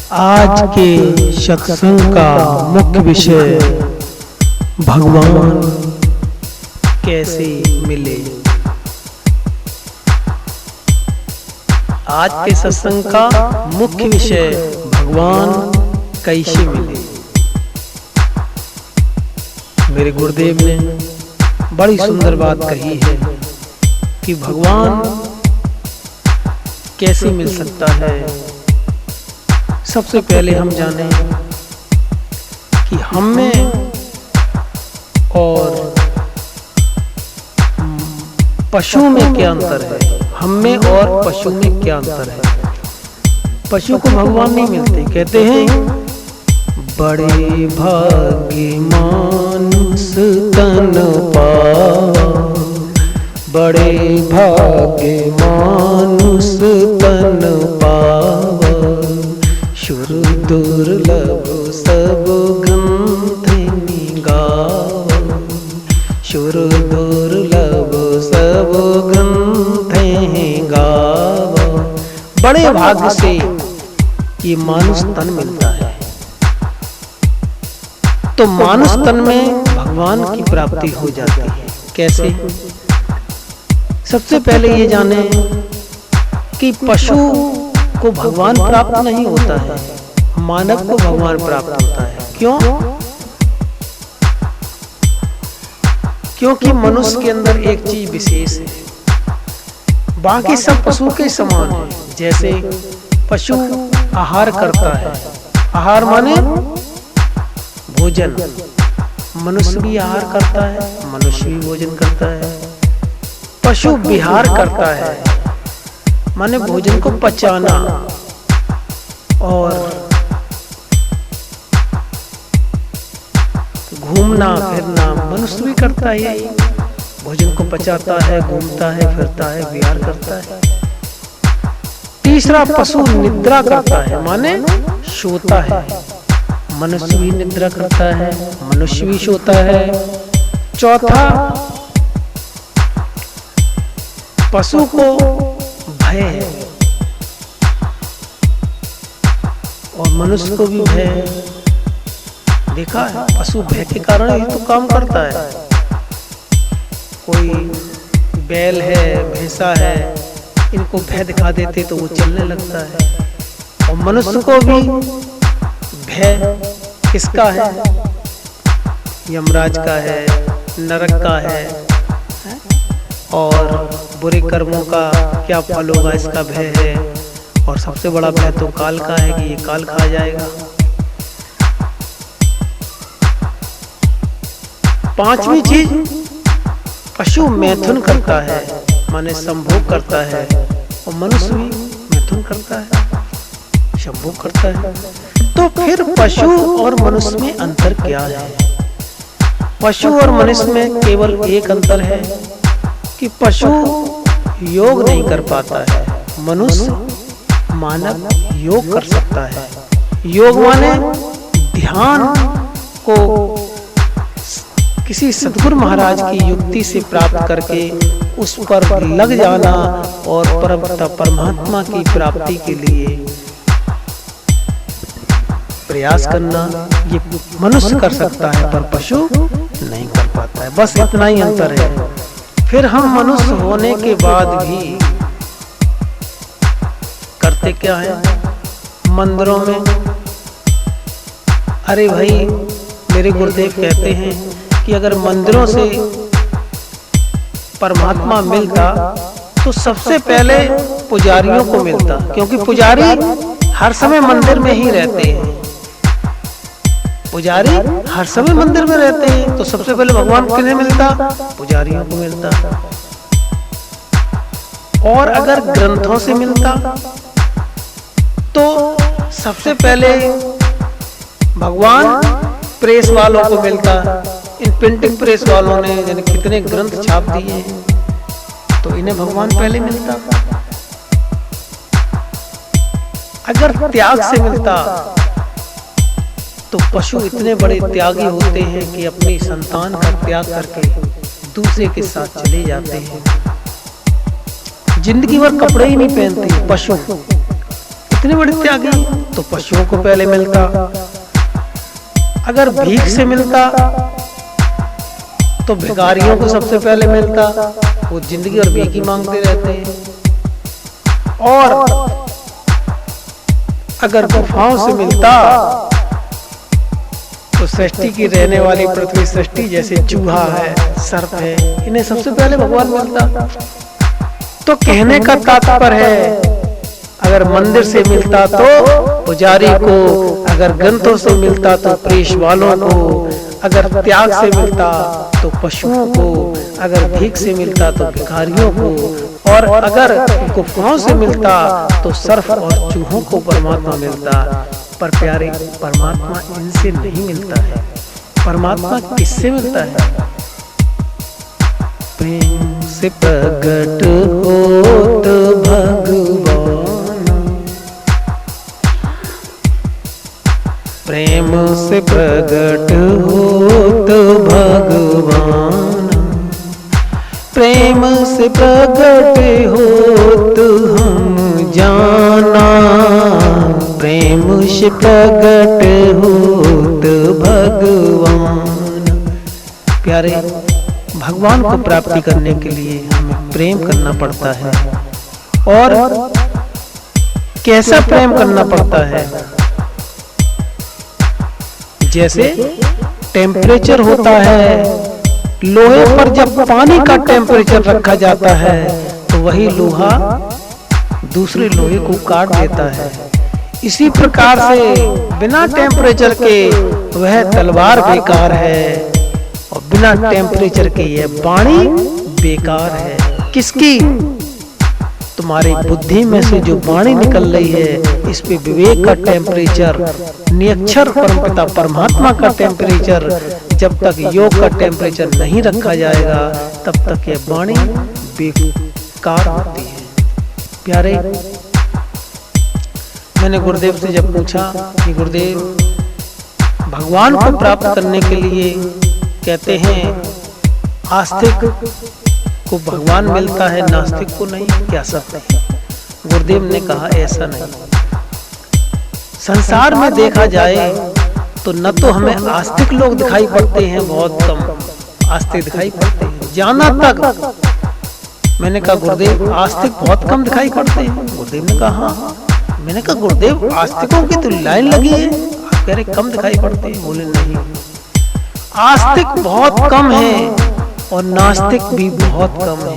आज के सत्संग का मुख्य विषय भगवान कैसे मिले। आज के सत्संग का मुख्य विषय भगवान कैसे मिले। मेरे गुरुदेव ने बड़ी सुंदर बात कही है कि भगवान कैसे मिल सकता है। सबसे पहले हम जाने कि हम में और पशु में क्या अंतर है। हम में और पशु में क्या अंतर है। पशु को भगवान नहीं मिलते। कहते हैं बड़े भाग्य मानुष तन पावा, बड़े भाग्य मानुष तन पावा, शुर दुर्लभ सब ग्रंथ गावा, शुर दुर्लभ सब ग्रंथ गावा। बड़े भाग्य से ये मानुष तन मिलता है। तो मानुष तन में भगवान की प्राप्ति हो जाती है। कैसे? सबसे पहले ये जाने कि पशु को भगवान प्राप्त नहीं होता है, मानव को भगवान प्राप्त होता है। क्यों? क्योंकि मनुष्य के अंदर एक चीज विशेष है, बाकी सब पशु के समान है। जैसे पशु आहार करता है, आहार माने भोजन। मनुष्य भी आहार करता है, मनुष्य भी भोजन करता है। पशु विहार करता है माने भोजन को पचाना, और घूमना फिरना मनुष्य भी करता है। यही भोजन को पचाता है, घूमता है, फिरता है, विहार करता है। तीसरा पशु निद्रा करता है माने सोता है। मनुष्य भी निद्रा करता है, मनुष्य भी सोता है। चौथा पशु को भय है, और मनुष्य को भी भय है। देखा है, पशु भय के कारण ही तो काम करता है। कोई बैल है, भैंसा है, इनको भय दिखा देते तो वो चलने लगता है। और मनुष्य को भी भय किसका है? यमराज का है, नरक का है, और बुरे कर्मों का क्या फल होगा इसका भय है। और सबसे बड़ा भय तो काल का है कि ये काल खा जाएगा। पांचवी चीज पशु मैथुन करता है माने संभोग करता है, और मनुष्य भी मैथुन करता है, संभोग करता है। तो फिर पशु और मनुष्य में अंतर क्या है? पशु और मनुष्य में केवल एक अंतर है कि पशु योग नहीं कर पाता है, मनुष्य मानव योग कर सकता है। योग माने ध्यान को किसी सद्गुरु महाराज की युक्ति से प्राप्त करके उस पर लग जाना और परमात्मा की प्राप्ति के लिए प्रयास करना। ये मनुष्य कर सकता है पर पशु नहीं कर पाता है। बस इतना ही अंतर है। फिर हम मनुष्य होने के बाद भी करते क्या है? मंदिरों में, अरे भाई मेरे गुरुदेव कहते हैं कि अगर मंदिरों से परमात्मा मिलता तो सबसे पहले पुजारियों को मिलता, क्योंकि पुजारी हर समय मंदिर में ही रहते हैं। पुजारी हर समय मंदिर में रहते हैं, तो सबसे पहले भगवान किन्हें मिलता? पुजारियों को मिलता। और अगर ग्रंथों से मिलता तो सबसे पहले भगवान प्रेस वालों को मिलता। इन प्रिंटिंग प्रेस वालों ने यानी कितने ग्रंथ छाप दिए हैं, तो इन्हें भगवान पहले मिलता। अगर त्याग से मिलता तो पशु इतने बड़े त्यागी होते हैं कि अपनी संतान का त्याग करके दूसरे के साथ चले जाते हैं। जिंदगी भर कपड़े ही नहीं पहनते पशु, इतने बड़े त्यागी, तो पशुओं को पहले मिलता। अगर भीख से मिलता तो भिखारियों को सबसे पहले मिलता, वो जिंदगी और भीख ही मांगते रहते हैं। और अगर गुफाओं से मिलता तो सृष्टि की रहने वाली पृथ्वी सृष्टि जैसे चूहा है, सर्प है, इन्हें सबसे पहले भगवान मिलता। तो कहने का तात्पर्य है, अगर मंदिर से मिलता तो पुजारी को, अगर ग्रंथों से मिलता तो प्रेष वालों को, अगर त्याग से मिलता तो पशुओं को, अगर भीख से मिलता तो भिखारियों को, और अगर गुफाओं से मिलता तो सर्प और चूहों को परमात्मा मिलता। पर प्यारे, परमात्मा इनसे नहीं मिलता है। परमात्मा किससे मिलता है? प्रेम से प्रकट होत भगवान, प्रेम से प्रकट होत भगवान, प्रेम से प्रकट होत हम जाना, प्रेम से प्रकट होत भगवान। प्यारे, भगवान को प्राप्ति करने के लिए हमें प्रेम करना पड़ता है। और कैसा प्रेम करना पड़ता है? जैसे टेम्परेचर होता है, लोहे पर जब पानी का टेम्परेचर रखा जाता है तो वही लोहा दूसरे लोहे को काट देता है। इसी प्रकार से बिना टेम्परेचर के वह तलवार बेकार है, और बिना टेम्परेचर के यह वाणी बेकार है। किसकी? तुम्हारी बुद्धि में से जो वाणी निकल रही है, इस पे विवेक का टेम्परेचर, निरक्षर परमपिता परमात्मा का टेम्परेचर, जब तक योग का टेम्परेचर नहीं रखा जाएगा तब तक यह वाणी बेकार होती है। प्यारे, मैंने गुरुदेव से जब पूछा कि गुरुदेव, भगवान को प्राप्त करने के लिए कहते हैं आस्तिक को भगवान मिलता है, नास्तिक को नहीं, क्या सत्य है? गुरुदेव ने कहा ऐसा नहीं। संसार में देखा जाए तो न तो हमें आस्तिक लोग दिखाई पड़ते हैं, बहुत कम आस्तिक दिखाई पड़ते हैं, जाना तक। मैंने कहा गुरुदेव, आस्तिक बहुत कम दिखाई पड़ते हैं। गुरुदेव ने कहा हाँ। मैंने कहा गुरुदेव, आस्तिकों की तो लाइन लगी है, आप कह रहे कम दिखाई पड़ते हैं। बोले नहीं, आस्तिक बहुत कम है और नास्तिक भी बहुत कम है।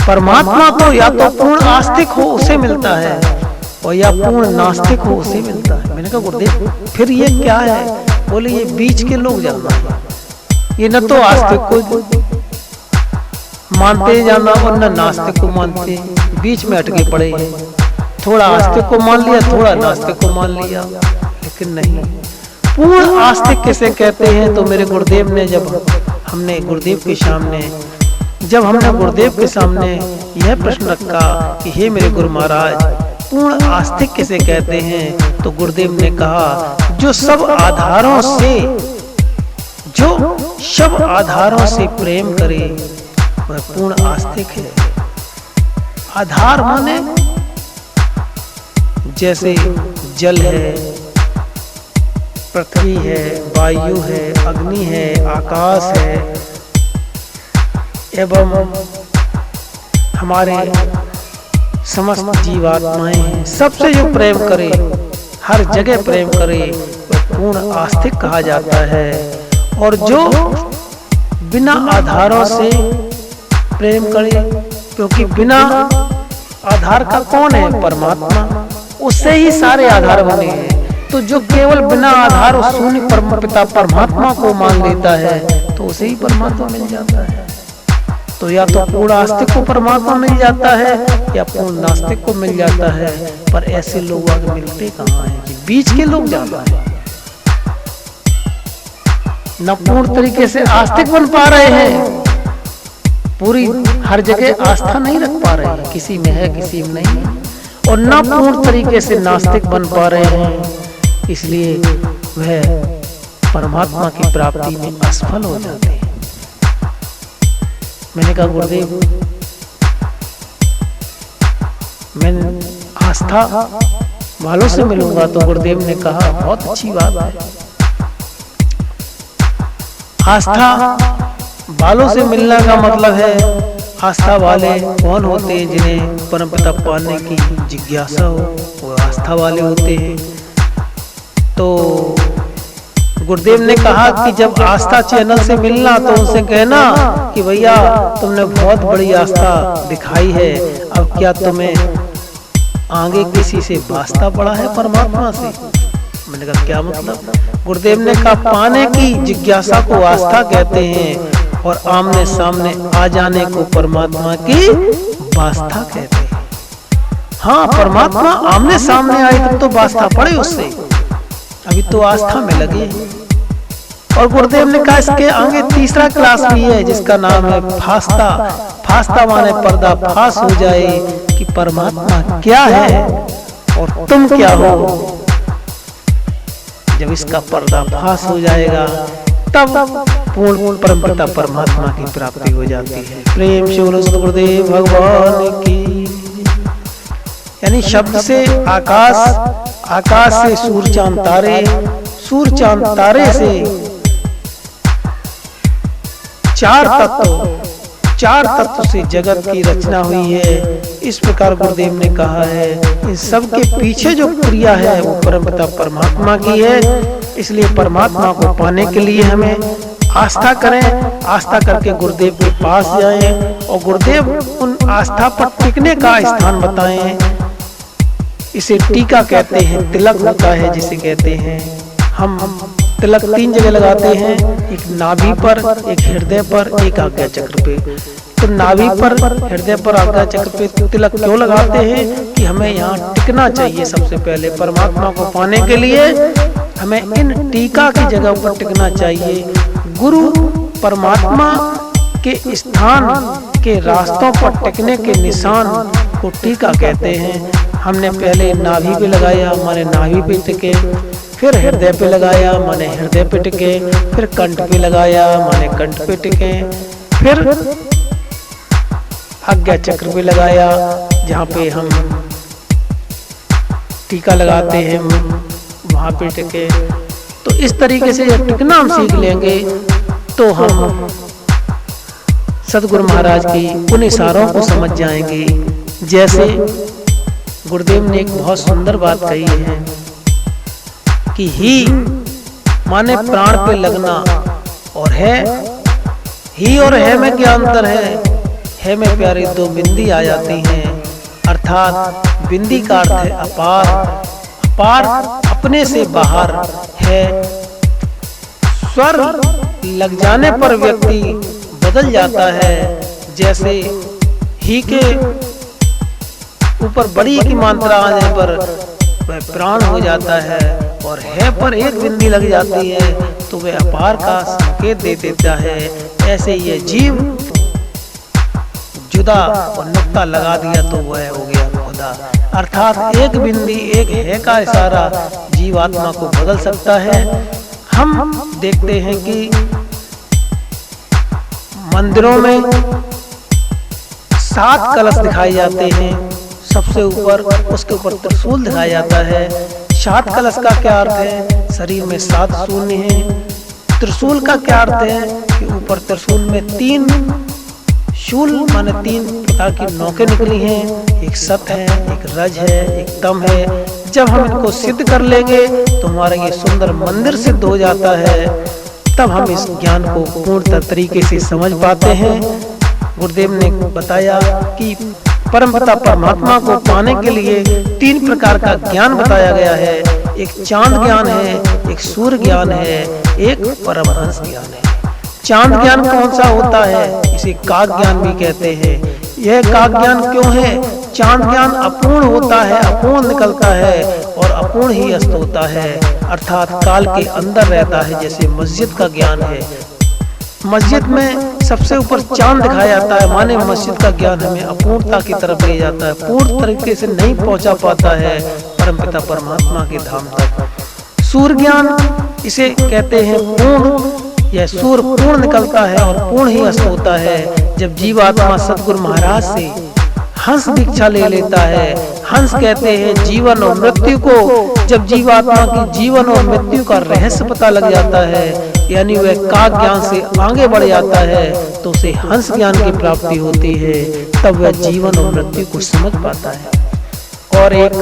परमात्मा तो या तो पूर्ण आस्तिक हो उसे मिलता है, और या पूर्ण नास्तिक हो उसे मिलता है। मैंने कहा गुरुदेव, फिर ये क्या है? बोले ये बीच के लोग जानना है, ये न तो आस्तिक को मानते जाना और न नास्तिक को मानते, बीच में अटके पड़े हैं। थोड़ा आस्तिक को मान लिया, थोड़ा नास्तिक को मान लिया, लेकिन नहीं। पूर्ण आस्तिक किसे कहते हैं? तो मेरे गुरुदेव ने हमने गुरुदेव के सामने यह प्रश्न रखा कि हे मेरे गुरु महाराज, पूर्ण आस्तिक किसे कहते हैं? तो गुरुदेव ने कहा, जो सब आधारों से प्रेम करे वह पूर्ण आस्तिक है। आधार माने जैसे जल है, पृथ्वी है, वायु है, अग्नि है, आकाश है, एवं हमारे समस्त जीवात्माएं हैं। सबसे जो प्रेम करे, हर जगह प्रेम करे, वह पूर्ण आस्तिक कहा जाता है। और जो बिना आधारों से प्रेम करे, क्योंकि बिना आधार का कौन है? परमात्मा, उससे ही सारे आधार बने हैं। तो जो केवल बिना आधार उस शून्य परमपिता परमात्मा को मान लेता है तो उसे ही परमात्मा मिल जाता है। तो या तो पूर्ण आस्तिक को परमात्मा मिल जाता है या पूर्ण नास्तिक को मिल जाता है। पर ऐसे लोग आगे मिलते कहाँ हैं? बीच के लोग ज्यादा हैं। न पूर्ण तरीके से आस्तिक बन पा रहे हैं, पूरी हर जगह आस्था नहीं रख पा रहे हैं, किसी में है किसी में नहीं है, और न पूर्ण तरीके से नास्तिक बन पा रहे हैं, इसलिए वह परमात्मा की प्राप्ति में असफल हो जाते हैं। मैंने कहा गुरुदेव, मैंने आस्था बालों से मिलूंगा। तो गुरुदेव ने कहा बहुत अच्छी बात है। आस्था बालों से मिलने का मतलब है आस्था वाले कौन होते हैं? जिन्हें परमपिता पाने की जिज्ञासा हो, वो आस्था वाले होते हैं। तो गुरुदेव ने कहा कि जब आस्था चैनल से मिलना तो उनसे कहना कि भैया तुमने बहुत बड़ी आस्था दिखाई है, अब क्या तुम्हें आगे किसी से वास्ता पड़ा है परमात्मा से? मैंने कहा क्या मतलब? गुरुदेव ने कहा पाने की जिज्ञासा को आस्था कहते हैं और आमने सामने आ जाने को परमात्मा की वास्ता कहते हैं। हाँ, परमात्मा आमने सामने आए तब तो वास्ता पड़े उससे, अभी तो आस्था में लगे। और गुरुदेव ने कहा इसके आगे तीसरा क्लास भी है जिसका नाम है फास्ता। फास्ता माने पर्दा फास हो जाए कि परमात्मा क्या है और तुम क्या हो। जब इसका पर्दा फास हो जाएगा तब पूर्ण परमपिता परमात्मा की प्राप्ति हो जाती है। प्रेम से बोलो गुरुदेव भगवान की। यानी शब्द से आकाश, आकाश से सूर्य चांद तारे, सूर्य चांद तारे से चार तत्व से जगत की रचना हुई है। इस प्रकार गुरुदेव ने कहा है इन सब के पीछे जो क्रिया है वो परमपिता परमात्मा की है। इसलिए परमात्मा को पाने के लिए हमें आस्था करें, आस्था करके गुरुदेव के पास जाएं और गुरुदेव उन आस्था पर टिकने का स्थान बताएं। इसे टीका कहते हैं, तिलक होता है जिसे कहते हैं। हम तिलक 3 जगह लगाते हैं, एक नाभि पर, एक हृदय पर, एक आज्ञा चक्र पे। तो नाभि पर, हृदय पर, आज्ञा चक्र पे तिलक क्यों लगाते हैं? कि हमें यहाँ टिकना चाहिए। सबसे पहले परमात्मा को पाने के लिए हमें इन टीका की जगह पर टिकना चाहिए। गुरु परमात्मा के स्थान के रास्तों पर टिकने के निशान को टीका कहते हैं। हमने पहले नाभि पे लगाया, माने नाभि पे टिके, फिर हृदय पे लगाया, माने हृदय पे टिके, फिर कंठ पे लगाया, माने कंठ पे टिके, फिर आज्ञा चक्र पे लगाया जहाँ पे हम टीका लगाते हैं, वहां पे टिके। तो इस तरीके से जब टिकना हम सीख लेंगे तो हम सदगुरु महाराज की उन इशारों को समझ जाएंगे। जैसे गुरुदेव ने एक बहुत सुंदर बात कही है कि ही माने प्राण पे लगना और है, ही और है में क्या अंतर है? है में प्यारे 2 बिंदी आ जाती हैं, अर्थात बिंदी का अर्थ है अपार, अपार अपने से बाहर है। स्वर लग जाने पर व्यक्ति बदल जाता है। जैसे ही के ऊपर बड़ी की मात्रा आने पर वह प्राण हो जाता है और है पर एक बिंदी लग जाती है तो वह अपार का संकेत दे देता है। ऐसे ये जीव जुदा और नुक्ता लगा दिया तो वह हो गया खुदा। अर्थात एक बिंदी, एक है का इशारा जीवात्मा को बदल सकता है। हम देखते हैं कि मंदिरों में 7 कलश दिखाए जाते हैं, सबसे ऊपर उसके ऊपर त्रिशूल दिखाया जाता है। 7 कलश का क्या अर्थ है? शरीर में 7 शून्य हैं। त्रिशूल का क्या अर्थ है? कि ऊपर त्रिशूल में 3 शूल माने 3 प्रकार की नौकें निकली हैं, एक सत है, एक रज है, एक तम है। जब हम इनको सिद्ध कर लेंगे तो हमारा ये सुंदर मंदिर सिद्ध हो जाता है। तब हम इस ज्ञान को पूर्ण तरीके से समझ पाते हैं। गुरुदेव ने बताया कि परमपिता परमात्मा को पाने के लिए 3 प्रकार का ज्ञान बताया गया है। एक चांद ज्ञान है, एक सूर्य ज्ञान है, एक परमहंस ज्ञान है। चांद ज्ञान कौन सा होता है? इसे काग ज्ञान भी कहते हैं। यह काग ज्ञान क्यों है? चांद ज्ञान अपूर्ण होता है, अपूर्ण निकलता है और अपूर्ण ही अस्त होता है, अर्थात काल के अंदर रहता है। जैसे मस्जिद का ज्ञान है, मस्जिद में सबसे ऊपर चांद दिखाया जाता है, माने मस्जिद का ज्ञान हमें अपूर्णता की तरफ ले जाता है, पूर्ण तरीके से नहीं पहुंचा पाता है परमपिता परमात्मा के धाम तक। सूर्य ज्ञान इसे कहते हैं पूर्ण, यह सूर्य पूर्ण निकलता है और पूर्ण ही अस्त होता है। जब जीवात्मा सतगुरु महाराज से हंस दीक्षा ले लेता है। हंस कहते हैं जीवन और मृत्यु को। जब जीवात्मा की जीवन और मृत्यु का रहस्य पता लग जाता है, यानी वह काक ज्ञान से आगे बढ़ जाता है, तो उसे हंस ज्ञान की प्राप्ति होती है। तब वह जीवन और मृत्यु को समझ पाता है। और एक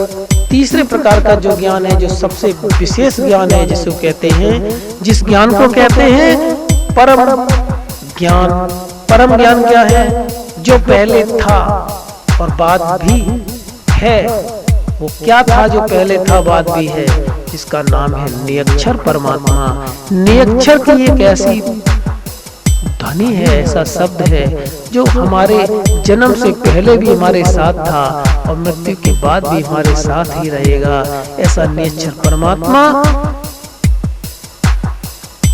तीसरे प्रकार का जो ज्ञान है, जो सबसे विशेष ज्ञान है, जिसको कहते हैं, जिस ज्ञान को कहते हैं परम ज्ञान। परम ज्ञान क्या है? जो पहले था और बाद भी है। वो क्या था जो पहले था बाद भी है? जिसका नाम है निरक्षर परमात्मा। निरक्षर की एक ऐसी ध्वनि है, ऐसा शब्द है जो हमारे जन्म से पहले भी हमारे साथ था और मृत्यु के बाद भी हमारे साथ ही रहेगा। ऐसा निरक्षर परमात्मा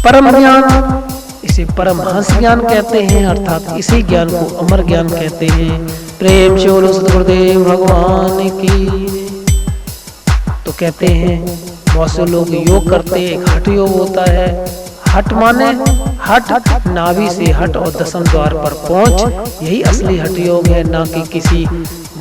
परम ज्ञान, इसे परमहंस ज्ञान कहते हैं, अर्थात इसी ज्ञान को अमर ज्ञान कहते हैं। प्रेम से बोलो सद्गुरुदेव भगवान की। तो कहते हैं बहुत से लोग योग करते हैं, एक हठ योग होता है। हठ माने हठ, नाभि से हठ और दशम द्वार पर पहुंच, यही असली हठ योग है, ना कि किसी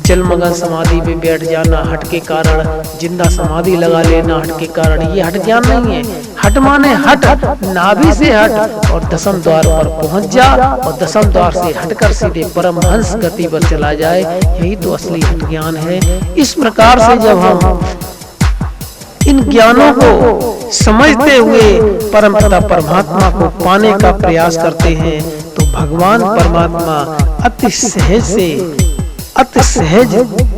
जलमग्न समाधि में बैठ जाना हठ के कारण, जिंदा समाधि लगा लेना हठ के कारण। ये हठ ज्ञान नहीं है। हठ माने हठ, नाभि से हट और दशम द्वार पर पहुंच जा और दशम द्वार से हटकर सीधे परमहंस गति पर चला जाए, यही तो असली हठ ज्ञान है। इस प्रकार से जब हम इन ज्ञानों को समझते हुए परमपिता परमात्मा को पाने का प्रयास करते हैं, तो भगवान परमात्मा अति सहज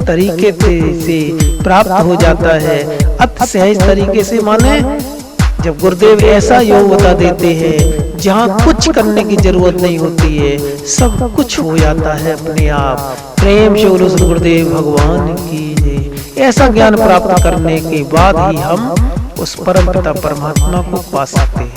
तरीके से प्राप्त हो जाता है। अति सहज तरीके से माने जब गुरुदेव ऐसा योग बता देते हैं जहाँ कुछ करने की जरूरत नहीं होती है, सब कुछ हो जाता है अपने आप। प्रेम से बोलो गुरुदेव भगवान की जय। ऐसा ज्ञान प्राप्त करने के बाद ही हम उस परम पिता परमात्मा को पा सकते हैं।